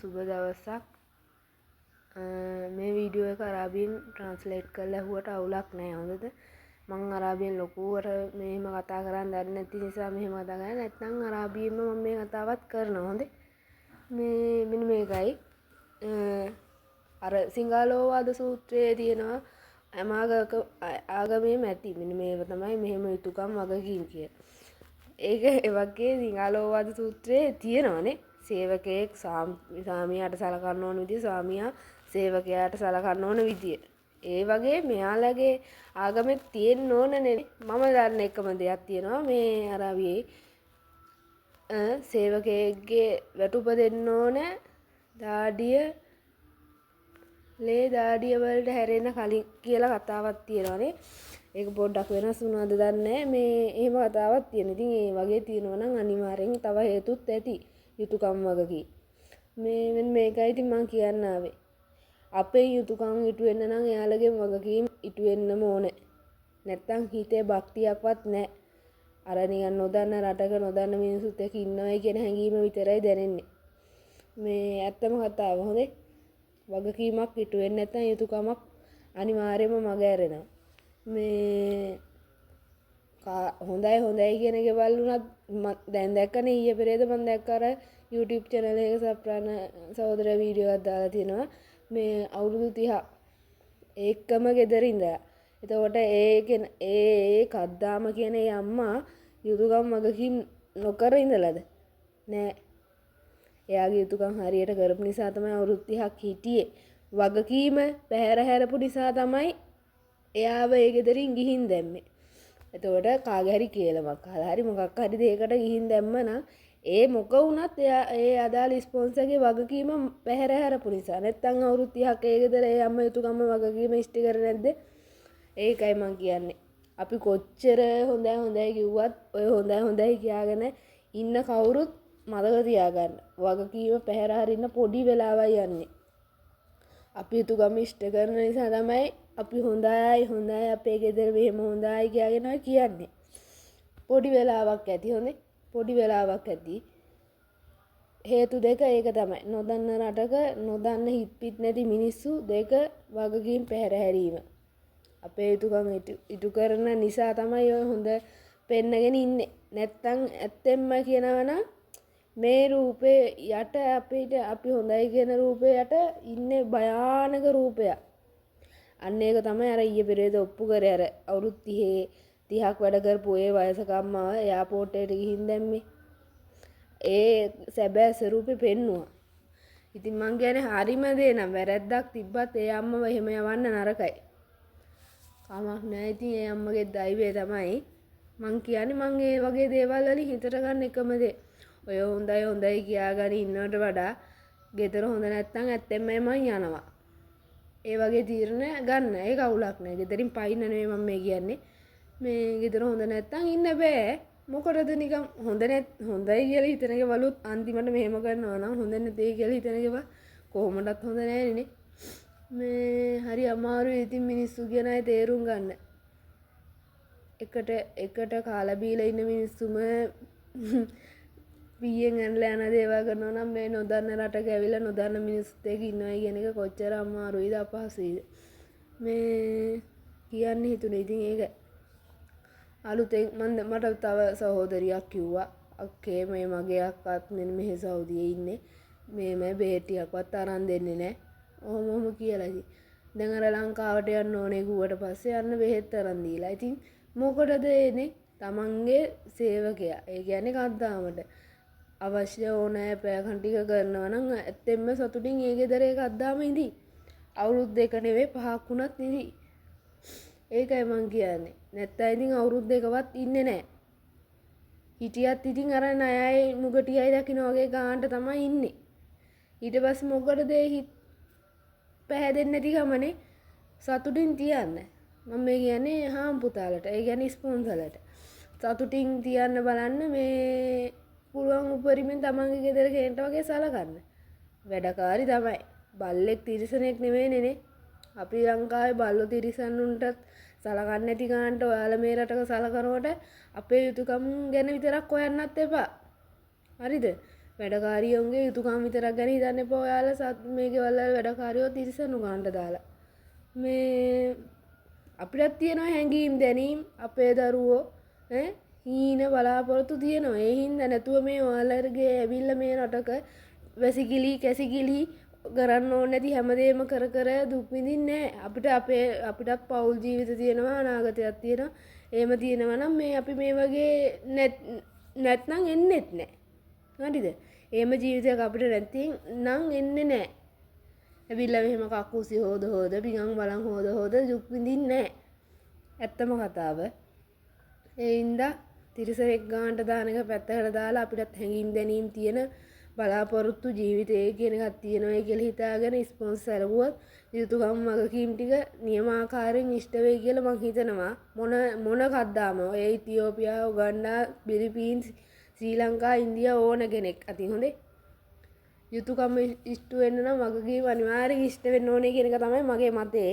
සුබ දවසක්. මේ වීඩියෝ එක අරාබියෙන් ට්‍රාන්ස්ලේට් කරලා ඇහුවට අවුලක් නැහැ. හොඳද? මම අරාබියෙන් ලොකුවට මෙහෙම කතා කරන්න දන්නේ නැති නිසා මෙහෙම කතා කරන්නේ. නැත්නම් අරාබියෙන්ම මම මේ කතාවත් කරනවා. හොඳේ. මේ මෙන්න මේකයි. අර සිංහලෝවාද සූත්‍රයේ තියෙනවා හැම ආගමේම ඇති. මෙන්න මේව තමයි මෙහෙම යුතුයකම් වගකීම් කිය. ඒක ඒ වගේ සිංහලෝවාද සූත්‍රයේ තියෙනවානේ. සේවකයෙක් ස්වාමියාට සලකන්න ඕන විදිය, ස්වාමියා සේවකයාට සලකන්න ඕන විදිය. ඒ වගේ මෙයාලගේ ආගමෙත් තියෙන්න ඕනනේ. මම දන්න එකම දෙයක් තියෙනවා මේ අරාබියේ සේවකයෙක්ගේ වැටුප දෙන්න ඕන දාඩිය දාඩිය වලට හැරෙන්න කලින් කියලා කතාවක් තියෙනවානේ. ඒක පොඩ්ඩක් වෙනස් වුණාද දන්නේ මේ එහෙම කතාවක් තියෙන. ඉතින් ඒ වගේ තියෙනවා නම් අනිවාර්යෙන් තව හේතුත් ඇති. යුතුයකම් වගකීම්. මේකයි ඉතින් මම කියන්න ආවේ. අපේ යුතුයකම් ඉටු වෙන්න නම් එයාලගේ වගකීම් ඉටු වෙන්නම ඕනේ. නැත්තම් හිතේ භක්තියක්වත් නැහැ. අර නිකන් නොදන්න රටක නොදන්න මිනිස්සුත් එක්ක ඉන්නවයි කියන හැඟීම විතරයි දැනෙන්නේ. මේ ඇත්තම කතාව. හොඳේ. වගකීමක් ඉටු වෙන්නේ නැත්නම් යුතුයකමක් අනිවාර්යයෙන්ම මග ඇරෙනවා. මේ හොඳයි කියන ගෙවල් උනත් දැන් දැක්කනේ ඊයේ පෙරේද මම දැක්ක අර YouTube channel එකක සප්‍රාණ සහෝදර වීඩියෝ එකක් දාලා තියෙනවා මේ අවුරුදු 30 ඒකම ගෙදර ඉඳලා. එතකොට ඒ කද්දාම කියන ඒ අම්මා යුතුයකම් වගකීම් නොකර ඉඳලාද? නෑ. එයාගේ යුතුයකම් හරියට කරපු නිසා තමයි අවුරුදු 30ක් හිටියේ. වගකීම පැහැර හැරපු නිසා තමයි එයාව ඒ ගෙදරින් ගිහින් දැම්මේ. එතකොට කාගේ හරි කියලාමක් හරි මොකක් හරි දෙයකට ගිහින් දැම්ම නම් ඒ මොක වුණත් එයා ඒ අදාළ ස්පොන්සර්ගේ වගකීම පැහැර හැරපු නිසා. නැත්තම් අවුරුදු 30ක් ඒ ගෙදර ඒ අම්ම යුතුයකම වගකීම ඉෂ්ටි කරේ නැද්ද? ඒකයි මං කියන්නේ. අපි කොච්චර හොඳයි කිව්වත් ඔය හොඳයි කියාගෙන ඉන්න කවුරුත් මතක තියාගන්න. වගකීම පැහැර හරින්න පොඩි වෙලාවයි යන්නේ. අපි යුතුයකම ඉෂ්ට කරන නිසා තමයි අපි හොඳයි අපේ ගෙදර මෙහෙම හොඳයි කියලාගෙන කියන්නේ. පොඩි වෙලාවක් ඇති හොඳේ. පොඩි වෙලාවක් ඇති. හේතු දෙක ඒක තමයි. නොදන්න රටක නොදන්න හිත්පිට නැති මිනිස්සු දෙක වගකීම් පැහැර හැරීම. අපේ යුතුයකම් ඉටු කරන නිසා තමයි ඔය හොඳ පෙන්නගෙන ඉන්නේ. නැත්තම් ඇත්තෙන්ම කියනවා නම් මේ රූපේ යට අපි හොඳයි කියන රූපේ යට ඉන්නේ භයානක රූපයක්. අන්න ඒක තමයි අර ඊයේ පෙරේද ඔප්පු කරේ අර අවුරුදු 30ක් වැඩ කරපු ඒ වයසක අම්මාව එයාපෝට් එකට ගිහින් දැම්මේ. ඒ සැබෑ ස්වරූපේ පෙන්නුවා. ඉතින් මං කියන්නේ හරිම දේ නම් වැරද්දක් තිබ්බත් ඒ අම්මව එහෙම යවන්න නරකයි. කමක් නැහැ. ඉතින් ඒ අම්මගේ දෛවය තමයි මං කියන්නේ මං ඒ වගේ දේවල් වලින් හිතට ගන්න එකම දේ. ඔය හොඳයි කියාගෙන ඉන්නවට වඩා ගෙදර හොඳ නැත්තම් ඇත්තෙන්ම මං යනවා. ඒ වගේ තීරණ ගන්න. ඒක අවුලක් නෑ. ගෙදරින් පයින්න නෙවෙයි මම මේ කියන්නේ. මේ ගෙදර හොඳ නැත්තම් ඉන්න බෑ. මොකටද නිකන් හොඳයි කියලා හිතන ගෙවලුත් අන්තිමට මෙහෙම කරනවා නම් හොඳ නැතේ කියලා හිතන ගෙවල් කොහොමදත් හොඳ නෑනේ. මේ හරි අමාරුයි ඉතින් මිනිස්සු කියන අය තේරුම් ගන්න. එකට කාලා බීලා ඉන්න මිනිස්සුම පියෙන් ඇනලා යන දේවල් කරනවා නම් මේ නොදන්න රටක ඇවිල්ලා නොදන්න මිනිස්සුත් එක්ක ඉන්නවා කියන එක කොච්චර අමාරුයිද අපහසුයිද මේ කියන්න හිතුනේ. ඉතින් ඒක අලුතෙන් මට තව සහෝදරියක් කිව්වා අක්කේ මේ මගේ අක්කාත් මෙන්න මෙහෙ සෞදියේ ඉන්නේ මේ බේටියක්වත් අරන් දෙන්නේ නැහැ. ඔහොම කියලා ඉතින් දැන් අර ලංකාවට යන්න ඕනේ ගුවට පස්සේ යන්න බෙහෙත් අරන් දීලා. ඉතින් මොකටද එන්නේ? තමන්ගේ සේවකයා. ඒ කියන්නේ කද්දාමට අවශ්‍ය ඕනෑ පෑකන් ටික කරනවා නම් ඇත්තෙන්ම සතුටින් ඒ ගෙදර ඒක අද්දාම ඉඳී. අවුරුදු 2 නෙවෙයි 5ක් වුණත් ඉඳී. ඒකයි මං කියන්නේ. නැත්තම් ඉතින් අවුරුදු 2වත් ඉන්නේ නැහැ. හිටියත් ඉතින් අර ණයයි මුගටියයි දකින්න වගේ ගානට තමයි ඉන්නේ. ඊට පස්සේ මොකටද හිත පැහැදෙන්නේ නැති ගමනේ සතුටින් තියන්න. මම මේ කියන්නේ හාම් පුතාලට. ඒ කියන්නේ ස්පොන්සර්ලට. සතුටින් තියන්න බලන්න මේ පුළුවන් උපරිමෙන් තමන්ගේ ගෙදර කෙනෙක්ට වගේ සලකන්න. වැඩකාරි තමයි. බල්ලෙක් තිරිසනෙක් නෙවෙයිනේ. අපි ලංකාවේ බල්ලෝ තිරිසන්නුන්ටත් සලකන්නේ නැති ගානට ඔයාලා මේ රටක සලකනකොට අපේ යුතුයකම් ගැන විතරක් හොයන්නත් එපා. හරිද? වැඩකාරියෝන්ගේ යුතුයකම් විතරක් ගැන හිතන්න එපා. ඔයාලා මේ ගෙවල් වල වැඩකාරියෝ තිරිසනු ගන්නට දාලා. මේ අපිටත් තියෙනවා හැංගීම් දැනීම් අපේ දරුවෝ හීන බලාපොරොත්තු තියෙනවා. ඒ හින්දා නැතුව මේ ඔයාලගේ ඇවිල්ලා මේ රටක වැසිකිලි කැසිකිලි කරන්න ඕනේ නැති හැමදේම කර කර දුක් විඳින්නේ නැහැ. අපිටත් පෞල් ජීවිත තියෙනවා අනාගතයක් තියෙනවා. එහෙම තියෙනවා නම් මේ අපි මේ වගේ නැත්නම් එන්නෙත් නැහැ. හරිද? එහෙම ජීවිතයක් අපිට නැත්නම් එන්නේ නැහැ. ඇවිල්ලා මෙහෙම කක්කුසි හොද පිඟන් බලන් හොද දුක් විඳින්නේ නැහැ. ඇත්තම කතාව. ඒ හින්දා තිරසනෙක් ගානට දාන එක පැත්තකට දාලා අපිටත් හැංගීම් දැනීම් තියෙන බලාපොරොත්තු ජීවිතය කියන එකක් තියෙනවා කියලා හිතාගෙන ස්පොන්සර් සැලුවොත් යුතුයකම් වගකීම් ටික නියමාකාරයෙන් ඉෂ්ට වෙයි කියලා මං හිතනවා. මොන කද්දාම ඔය ඉතියෝපියා, උගන්ඩා, පිලිපීන්ස්, ශ්‍රී ලංකා, ඉන්දියා ඕන කෙනෙක් අති හොඳේ. යුතුයකම් ඉෂ්ට වෙන්න නම් වගකීම් අනිවාර්යෙන් ඉෂ්ට වෙන්න ඕනේ කියන එක තමයි මගේ මතේ.